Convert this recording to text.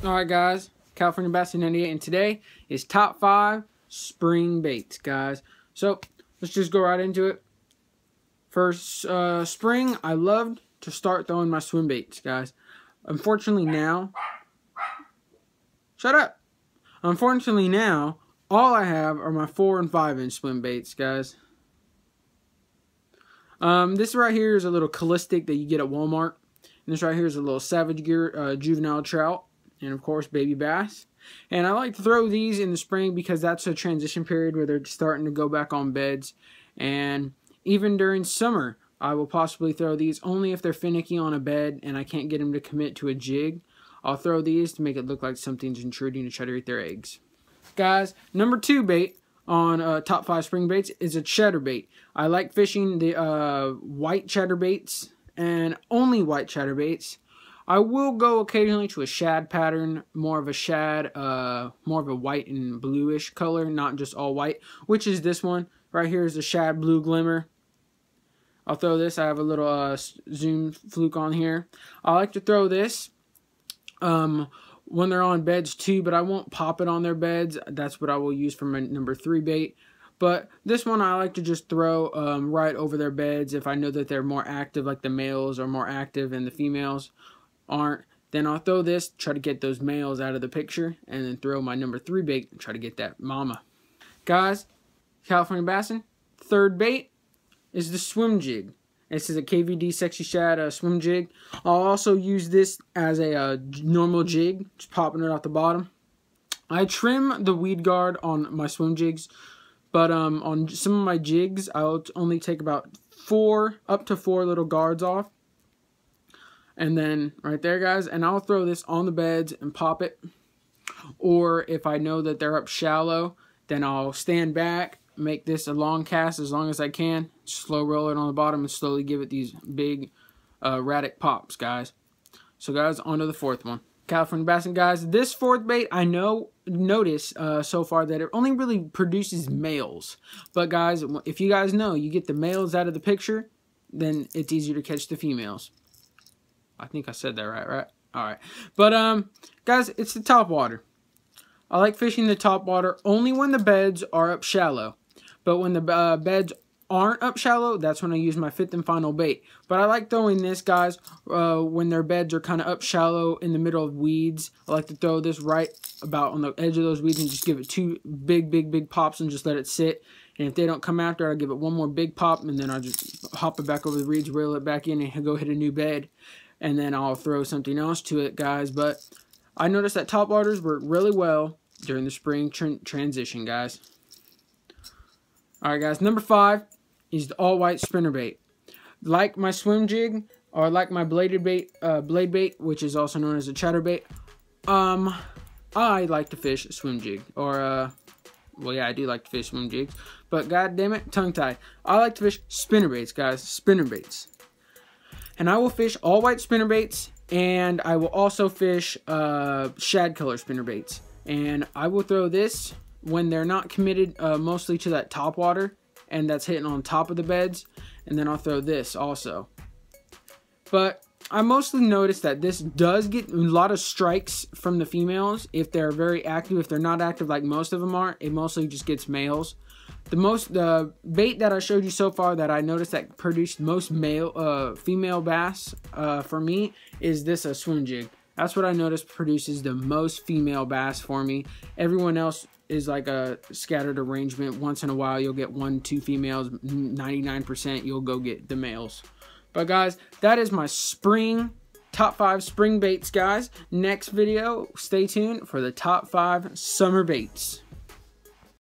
Alright guys, California Bass 98, and today is top 5 spring baits, guys. So let's just go right into it. First, spring, I loved to start throwing my swim baits, guys. Unfortunately now, Unfortunately now, all I have are my 4 and 5 inch swim baits, guys. This right here is a little Callistic that you get at Walmart. And this right here is a little Savage Gear juvenile trout. And of course baby bass. And I like to throw these in the spring because that's a transition period where they're starting to go back on beds. And even during summer I will possibly throw these only if they're finicky on a bed and I can't get them to commit to a jig. I'll throw these to make it look like something's intruding to try to eat their eggs. Guys, number 2 bait on top 5 spring baits is a chatterbait. I like fishing the white chatterbaits and only white chatterbaits. I will go occasionally to a shad pattern, more of a shad, more of a white and bluish color, not just all white, which is this one. Right here is a shad blue glimmer. I'll throw this. I have a little zoom fluke on here. I like to throw this when they're on beds too, but I won't pop it on their beds. That's what I will use for my number 3 bait. But this one I like to just throw right over their beds if I know that they're more active, like the males are more active and the females aren't. Then I'll throw this, try to get those males out of the picture, and then throw my number 3 bait and try to get that mama. Guys, California Bassin', 3rd bait is the swim jig. This is a KVD Sexy Shad swim jig. I'll also use this as a normal jig, just popping it off the bottom. I trim the weed guard on my swim jigs, but on some of my jigs, I'll only take about up to 4 little guards off. And then right there, guys, and I'll throw this on the beds and pop it. Or if I know that they're up shallow, then I'll stand back, make this a long cast as long as I can, slow roll it on the bottom, and slowly give it these big erratic pops, guys. So guys, on to the 4th one. California Bassin', guys. This 4th bait, I notice so far that it only really produces males. But guys, if you guys know, you get the males out of the picture, then it's easier to catch the females. I think I said that right? Alright. But, guys, it's the Topwater. I like fishing the Topwater only when the beds are up shallow. But when the beds aren't up shallow, that's when I use my 5th and final bait. But I like throwing this, guys, when their beds are kind of up shallow in the middle of weeds. I like to throw this right about on the edge of those weeds and just give it 2 big pops and just let it sit. And if they don't come after, I'll give it 1 more big pop, and then I'll just hop it back over the reeds, reel it back in, and go hit a new bed. And then I'll throw something else to it, guys. But I noticed that Topwaters work really well during the spring transition, guys. Alright, guys. Number 5 is the all-white spinnerbait. Like my swim jig, or like my blade bait, which is also known as a chatterbait, I like to fish a swim jig. Or, well, yeah, I do like to fish swim jigs. But, god damn it, tongue-tied. I like to fish spinnerbaits, guys. Spinnerbaits. And I will fish all white spinnerbaits, and I will also fish shad color spinnerbaits. And I will throw this when they're not committed mostly to that top water, and that's hitting on top of the beds. And then I'll throw this also. But I mostly noticed that this does get a lot of strikes from the females if they're very active. If they're not active like most of them are, it mostly just gets males. The bait that I showed you so far that I noticed that produced most female bass for me is this swim jig. That's what I noticed produces the most female bass for me. Everyone else is like a scattered arrangement. Once in a while you'll get 1-2 females. 99% you'll go get the males. But guys, that is my top 5 spring baits, guys. Next video, stay tuned for the top 5 summer baits.